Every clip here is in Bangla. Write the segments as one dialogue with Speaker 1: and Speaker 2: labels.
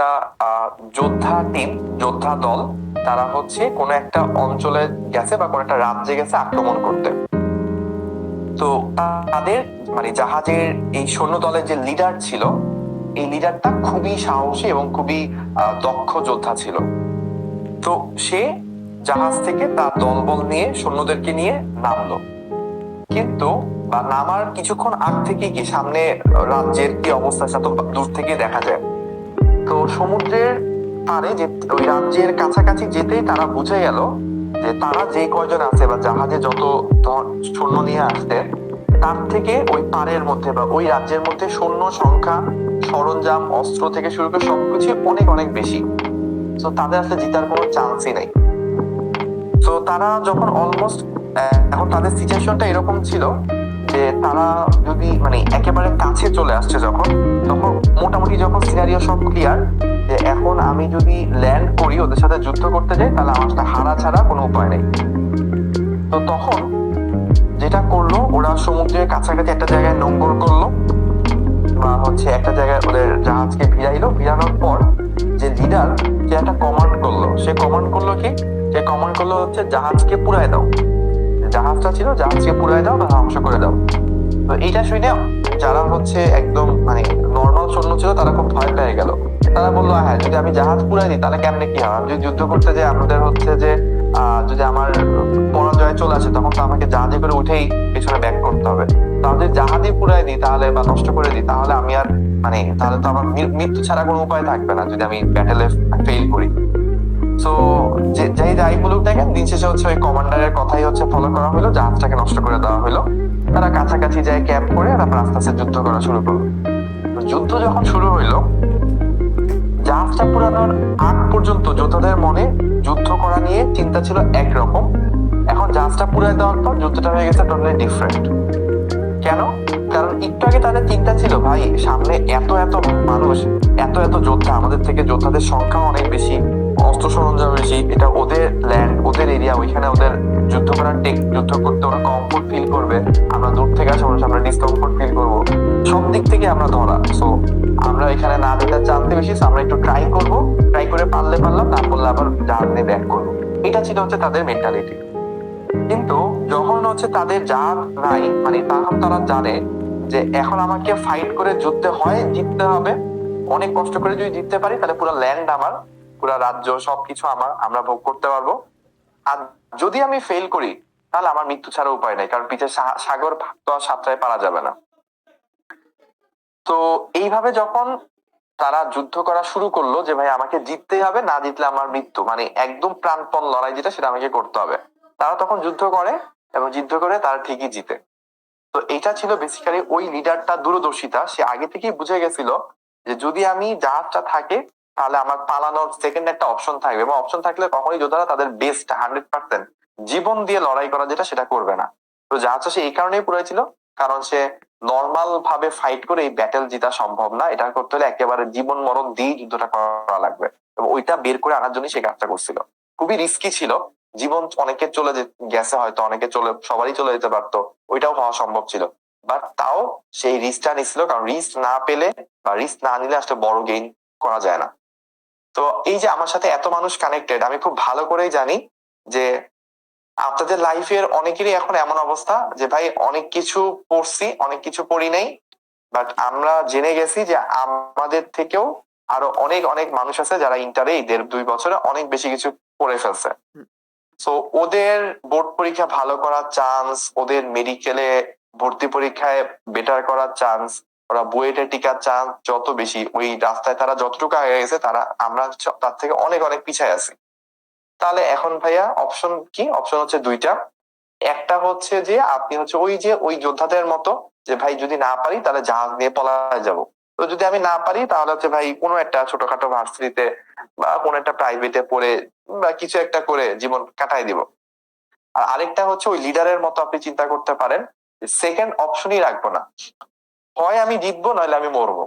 Speaker 1: একটা যোদ্ধা টিম, যোদ্ধা দল, তারা হচ্ছে কোনো একটা অঞ্চলে গেছে বা কোনো একটা রাজ্যে গেছে আক্রমণ করতে। তো তাদের মানে জাহাজের এই সৈন্য দলের যে লিডার ছিল, এই লিডারটা খুবই সাহসী এবং খুবই দক্ষ যোদ্ধা ছিল। তো সে জাহাজ থেকে তার দলবল নিয়ে সৈন্যদেরকে নিয়ে নামলো। কিন্তু নামার কিছুক্ষণ আগ থেকে কি সামনে রাজ্যের কি অবস্থা সেটা তো দূর থেকে দেখা যায়। তো সমুদ্রের পারে যে ওই রাজ্যের কাছাকাছি যেতেই তারা বুঝে গেল যে তারা যে কয়জন আছে বা জাহাজে যত সৈন্য নিয়ে আসছে তার থেকে ওই পাড়ের মধ্যে বা ওই রাজ্যের মধ্যে সৈন্য সংখ্যা, সরঞ্জাম, অস্ত্র থেকে শুরু করে সবকিছু অনেক অনেক বেশি। তো তাদের আসলে জিতার কোনো চান্সই নাই। তো তারা যখন অলমোস্ট, এখন তাদের সিচুয়েশনটা এরকম ছিল যে তারা যদি মানে একেবারে কাছে চলে আসছে যখন, তখন মোটামুটি যখন সিনারিও সব ক্লিয়ার যে এখন আমি যদি ল্যান্ড করি ওদের সাথে যুদ্ধ করতে যাই তাহলে আমার সাথে হারা ছাড়া কোনো উপায় নেই। তো তখন যেটা করলো ওরা সমুদ্রের কাছাকাছি একটা জায়গায় নোঙ্গর করলো বা হচ্ছে একটা জায়গায় ওদের জাহাজকে ভিড়াইলো। ভিড়ানোর পর যে লিডার, যে একটা কমান্ড করলো, সে কমান্ড করলো কি, সে কমান্ড করলো হচ্ছে জাহাজকে পুড়ায় দাও। জাহাজটা ছিল জাহাজকে পুড়ায় দাও বা ধ্বংস করে দাও। তো এইটা শুনে যারা হচ্ছে একদম মানে নর্মাল সৈন্য ছিল তারা খুব ভয় পেয়ে গেল। তারা বললো হ্যাঁ যদি আমি জাহাজ পুড়াই দিই তাহলে কেমনে কি হয়, আমি যদি যুদ্ধ করতে যাই আমাদের হচ্ছে যে যদি আমার পরাজয় চলে আসে তখন তো আমাকে জাহাজে করে উঠেই পেছনে ব্যাক করতে হবে। তাহলে যদি জাহাজই পুড়াই দিই তাহলে বা নষ্ট করে দিই তাহলে আমি আর মানে তাহলে তো আমার মৃত্যু ছাড়া কোনো উপায় থাকবে না যদি আমি ব্যাটেলে ফেল করি। তো যাই যাই বলুক দেখেন দিন শেষে হচ্ছে ওই কমান্ডারের কথাই হচ্ছে ফলো করা হলো, জাহাজটাকে নষ্ট করে দেওয়া হলো। তারা কাছাকাছি যায় ক্যাম্প করে তারপর আস্তে আস্তে যুদ্ধ করা শুরু করলো। যুদ্ধ যখন শুরু হইলো, জাহাজটা পুরানোর আগ পর্যন্ত যোদ্ধাদের মনে যুদ্ধ করা নিয়ে চিন্তা ছিল একরকম। এখন জাহাজটা পুরাই দেওয়ার পর যুদ্ধটা হয়ে গেছে টোটালি ডিফারেন্ট। কেন? কারণ একটু আগে তাদের চিন্তা ছিল ভাই সামনে এত এত মানুষ, এত এত যোদ্ধা, আমাদের থেকে যোদ্ধাদের সংখ্যা অনেক বেশি, অস্ত্র সরঞ্জাম বেশি, এটা ওদের ল্যান্ড, ওদের এরিয়া, ওইখানে ওদের যুদ্ধ করার যুদ্ধ করতে ওরা কমফোর্ট ফিল করবে, আমরা দূর থেকে আসা মানুষ আমরা ডিসকমফোর্ট ফিল করবো, সব দিক থেকে আমরা ধরা। সো আমরা এখানে না যেতে চান্সই বেশি, আমরা একটু ট্রাই করব, ট্রাই করে পারলে পারলাম, না পারলে আবার জাহাজ নিয়ে ব্যাক করবো। এটা ছিল হচ্ছে তাদের মেন্টালিটি। কিন্তু যখন হচ্ছে তাদের জাহাজ নাই মানে তখন তারা জানে যে এখন আমাকে ফাইট করে যুদ্ধে হয় জিততে হবে, অনেক কষ্ট করে যদি জিততে পারি তাহলে পুরো ল্যান্ড আমার, পুরো রাজ্য সবকিছু আমার, আমরা ভোগ করতে পারবো। আর যদি আমি ফেল করি তাহলে আমার মৃত্যু ছাড়া উপায় নাই, কারণ পিছে সাগর তো আর সাঁতরায় পারা যাবে না। তো এইভাবে যখন তারা যুদ্ধ করা শুরু করলো যে ভাই আমাকে জিততেই হবে, না জিতলে আমার মৃত্যু, মানে একদম প্রাণপণ লড়াই যেটা সেটা আমাকে করতে হবে, তারা তখন যুদ্ধ করে এবং যুদ্ধ করে তারা ঠিকই জিতে। তো এটা ছিল বেসিক্যালি ওই লিডারটা দূরদর্শিতা, সে আগে থেকেই বুঝে গেছিল যে যদি আমি জাহাজটা থাকে তাহলে আমার পালানোর সেকেন্ড একটা অপশন থাকবে, এবং অপশন থাকলে কখনোই যোদ্ধারা তাদের বেস্ট 100% জীবন দিয়ে লড়াই করা যেটা সেটা করবে না। তো জাহাজটা সে এই কারণেই পুরাই ছিল, কারণ সে নর্মাল ভাবে ফাইট করে এই ব্যাটেল জিতা সম্ভব না, এটা করতে হলে একেবারে জীবন মরণ দিয়ে যুদ্ধটা করা লাগবে, এবং ওইটা বের করে আনার জন্য সে কাজটা করছিল। খুবই রিস্কি ছিল, জীবন অনেকে চলে গেছে, হয়তো অনেকে চলে, সবারই চলে যেতে পারতো, ওইটাও হওয়া সম্ভব ছিল। বাট তাও সেই রিস্কটা নিচ্ছিল, কারণ রিস্ক না পেলে বা রিস্ক না নিলে আসলে বড় গেইন করা যায় না। তো এই যে আমার সাথে এত মানুষ কানেক্টেড, আমি খুব ভালো করেই জানি যে আপনাদের লাইফের অনেকেরই এখন এমন অবস্থা যে ভাই অনেক কিছু পড়ছি, অনেক কিছু পড়ি নাই, বাট আমরা জেনে গেছি যে আমাদের থেকেও আরো অনেক অনেক মানুষ আছে যারা ইন্টারে এই 1.5-2 বছরে অনেক বেশি কিছু পড়ে ফেলছে। সো ওদের বোর্ড পরীক্ষা ভালো করার চান্স, ওদের মেডিকেলে ভর্তি পরীক্ষায় বেটার করার চান্স, ওরা বুয়েটে টিকার চান্স যত বেশি, ওই রাস্তায় তারা যতটুকু আগে গেছে তারা, আমরা তার থেকে অনেক অনেক পিছায় আছি। তাহলে এখন ভাইয়া অপশন কি? অপশন হচ্ছে দুইটা। একটা হচ্ছে যে আপনি হচ্ছে ওই যে ওই যোদ্ধাদের মতো যে ভাই যদি না পারি তাহলে জাহাজ নিয়ে পলায় যাব। তো যদি আমি না পারি তাহলে হচ্ছে ভাই কোনো একটা ছোটখাটো ভার্সিটিতে বা কোনো একটা প্রাইভেটে পড়ে বা কিছু একটা করে জীবন কাটাই দিব। আর আরেকটা হচ্ছে ওই লিডারের মতো আপনি চিন্তা করতে পারেন, সেকেন্ড অপশনই রাখবো না, হয় আমি জিতবো নইলে আমি মরবো।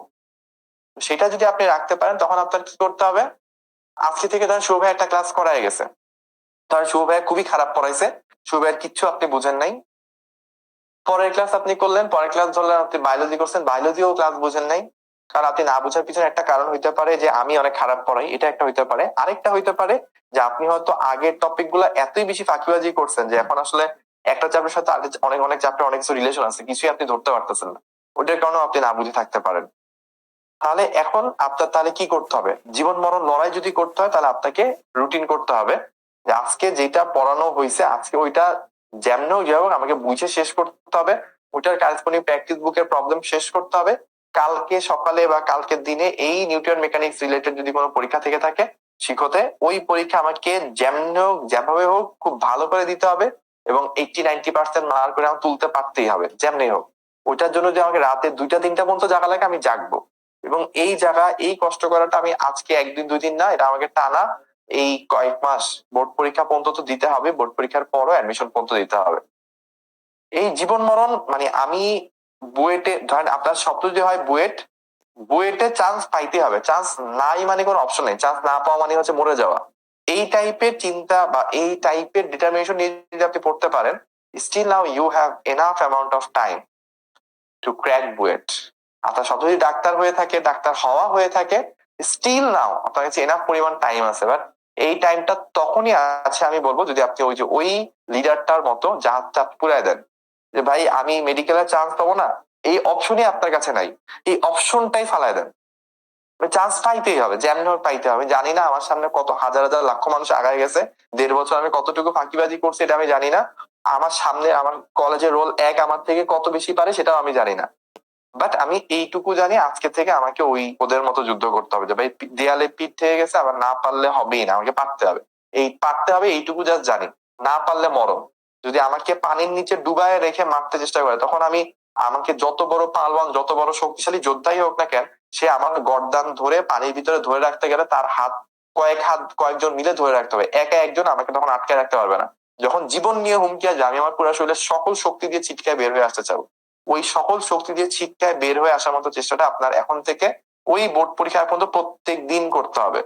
Speaker 1: সেটা যদি আপনি রাখতে পারেন তখন আপনার কি করতে হবে? আজকে থেকে ধরেন শুভ ভাই একটা ক্লাস করায় গেছে, ধরেন শুভ ভাই খুবই খারাপ পড়াইছে, শুভ ভাইয়ের কিচ্ছু আপনি বুঝেন নাই, পরের ক্লাস আপনি করলেন, পরের ক্লাস ধরলেন আপনি বায়োলজি করছেন, বায়োলজিও ক্লাস বুঝেন নাই, কারণ আপনি না বোঝার পিছনে একটা কারণ হইতে পারে যে আমি অনেক খারাপ পড়াই, এটা একটা হইতে পারে। আরেকটা হইতে পারে যে আপনি হয়তো আগের টপিক গুলা এতই বেশি ফাঁকিবাজি করছেন যে এখন আসলে একটা চ্যাপ্টারের সাথে অনেক অনেক চ্যাপ্টার অনেক কিছু রিলেশন আছে, কিছুই আপনি ধরতে পারতেছেন না, ওইটার কারণেও আপনি না বুঝে থাকতে পারেন। তাহলে এখন আপনার তাহলে কি করতে হবে? জীবন মরণ লড়াই যদি করতে হয় তাহলে আপনাকে রুটিন করতে হবে যে আজকে যেটা পড়ানো হয়েছে আজকে ওইটা যেমন যাই হোক আমাকে বুঝে শেষ করতে হবে, ওইটার কারেসপন্ডিং প্র্যাকটিস বুকের প্রবলেম শেষ করতে হবে। কালকে সকালে বা কালকের দিনে এই নিউটন মেকানিক্স রিলেটেড যদি কোনো পরীক্ষা থেকে থাকে শিখতে, ওই পরীক্ষা আমাকে যেমন হোক যেভাবে হোক খুব ভালো করে দিতে হবে এবং 80-90% মার্ক করে আমার তুলতে পারতেই হবে যেমনি হোক। ওইটার জন্য যে আমাকে রাতে 2টা-3টা পর্যন্ত জাগা লাগে আমি জাগবো, এবং এই জায়গা এই কষ্ট করাটা আমি আজকে একদিন দুই দিন না, এটা আমাকে টানা এই কয়েক মাস বোর্ড পরীক্ষা পর্যন্ত তো দিতে হবে, বোর্ড পরীক্ষার পরও অ্যাডমিশন পর্যন্ত দিতে হবে। এই জীবন মরণ মানে আমি বুয়েটে ধরেন আপনার স্বপ্ন যদি হয় বুয়েট, বুয়েটে চান্স পাইতে হবে, চান্স নাই মানে কোনো অপশন নেই, চান্স না পাওয়া মানে হচ্ছে মরে যাওয়া। এই টাইপের চিন্তা বা এই টাইপের ডিটারমিনেশন নিয়ে যদি আপনি পড়তে পারেন, still now you have enough amount of time to crack BUET. আপনার স্বপ্ন যদি ডাক্তার হয়ে থাকে, ডাক্তার হওয়া হয়ে থাকে, স্টিল নাও আপনার কাছে এনাফ পরিমাণ টাইম আছে। বাট এই টাইমটা তখনই আছে আমি বলবো যদি আপনি ওই যে ওই লিডারটার মতো জাহাজটা পুরাই দেন যে ভাই আমি মেডিকেলে চান্স পাবো না, এই অপশনই আপনার কাছে নাই, এই অপশনটাই ফালাই দেন। চান্স পাইতেই হবে, যেমন হোক পাইতে হবে। জানি না আমার সামনে কত হাজার হাজার লাখ মানুষ আগায় গেছে, 1.5 বছর আমি কতটুকু ফাঁকিবাজি করছি এটা আমি জানি না। আমার সামনে আমার কলেজের রোল এক আমার থেকে কত বেশি পারে সেটাও আমি জানি না। বাট আমি এইটুকু জানি আজকে থেকে আমাকে ওই ওদের মতো যুদ্ধ করতে হবে যে ভাই দেয়ালে পিঠ থেকে গেছে, আবার না পারলে হবেই না, আমাকে পারতে হবে। এই পারতে হবে এইটুকু জাস্ট জানি, না পারলে মরণ। যদি আমাকে পানির নিচে ডুবায় রেখে মারতে চেষ্টা করে তখন আমি, আমাকে যত বড় পালওয়ান যত বড় শক্তিশালী যোদ্ধাই হোক না কেন, সে আমার গর্দান ধরে পানির ভিতরে ধরে রাখতে গেলে তার হাত কয়েকজন মিলে ধরে রাখতে হবে, একা একজন আমাকে তখন আটকে রাখতে পারবে না। যখন জীবন নিয়ে হুমকি আসবে আমি আমার পুরো শরীরের সকল শক্তি দিয়ে ছিটকায় বের হয়ে আসতে চাবো। ওই সকল শক্তি দিয়ে ছিটকায় বের হয়ে আসার মতো চেষ্টাটা আপনার এখন থেকে ওই বোর্ড পরীক্ষা পর্যন্ত প্রত্যেক দিন করতে হবে।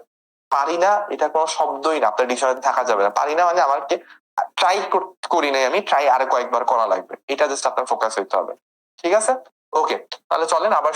Speaker 1: পারি না এটা কোনো শব্দই না, আপনার ডিকশনারিতে থাকা যাবে না। পারি না মানে আমাকে ট্রাই করি নাই, আমি ট্রাই আরো কয়েকবার করা লাগবে, এটা জাস্ট আপনার ফোকাস হইতে হবে। ঠিক আছে, ওকে, তাহলে চলেন আবার